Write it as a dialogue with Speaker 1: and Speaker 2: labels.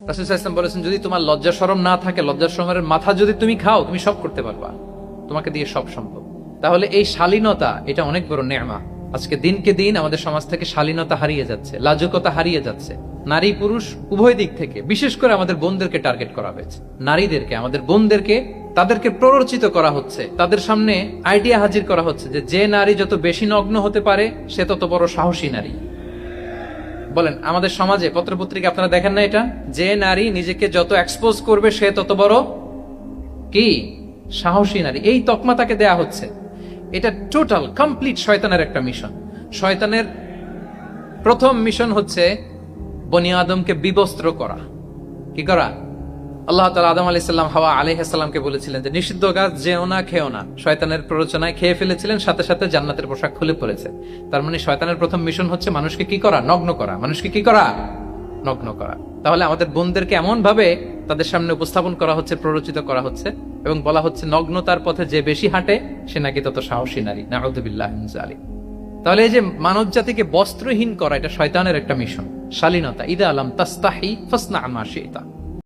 Speaker 1: রাসূল সাল্লাল্লাহু আলাইহি ওয়াসাল্লাম বলেছেন, যদি তোমার লজ্জা শরম না থাকে, লজ্জা শরমের মাথা যদি তুমি খাও, তুমি সব করতে পারবা, তোমাকে দিয়ে সব সম্ভব। তাহলে এই শালীনতা, এটা অনেক বড় নেয়ামত। আজকে দিনকে দিন আমাদের সমাজ থেকে শালীনতা হারিয়ে যাচ্ছে, লাজুকতা হারিয়ে যাচ্ছে। নারী পুরুষ উভয় দিক থেকে, বিশেষ করে আমাদের বোনদেরকে টার্গেট করা হয়েছে। নারীদেরকে, আমাদের বোনদেরকে, তাদেরকে প্ররোচিত করা হচ্ছে, তাদের সামনে আইডিয়া হাজির করা হচ্ছে যে নারী যত বেশি নগ্ন হতে পারে সে তত বড় সাহসী নারী। বলেন, আমাদের সমাজে পত্রপত্রিকা আপনারা দেখেন না এটা, যে নারী নিজেকে যত এক্সপোজ করবে সে তত বড় কি সাহসী নারী, এই তকমা তাকে দেয়া হচ্ছে। এটা টোটাল কমপ্লিট শয়তানের একটা মিশন। শয়তানের প্রথম মিশন হচ্ছে বনি আদমকে বিবস্ত্র করা। কি করা? আল্লাহ তাআলা আদম আলাইহিস সালাম, হাওয়া আলাইহিস সালামকে বলেছিলেন যে নিষিদ্ধ গাছ যেও না, খেও না। শয়তানের প্ররোচনায় খেয়ে ফেলেছিলেন, সাথে সাথে জান্নাতের পোশাক খুলে পড়েছে। তার মানে শয়তানের প্রথম মিশন হচ্ছে মানুষকে কি করা? নগ্ন করা। মানুষকে কি করা? নগ্ন করা। তাহলে আমাদের বোনদেরকে এমন ভাবে তাদের সামনে উপস্থাপন করা হচ্ছে, প্ররোচিত করা হচ্ছে এবং বলা হচ্ছে নগ্নতার পথে যে বেশি হাঁটে সে নাকি তত সাহসী নারী। নাউযুবিল্লাহি মিন যালিক। তাহলে এই যে মানব জাতিকে বস্ত্রহীন করা, এটা শয়তানের একটা মিশন। শালীনতা, ইদা লাম তাস্তাহি ফাসনা মা শিতা।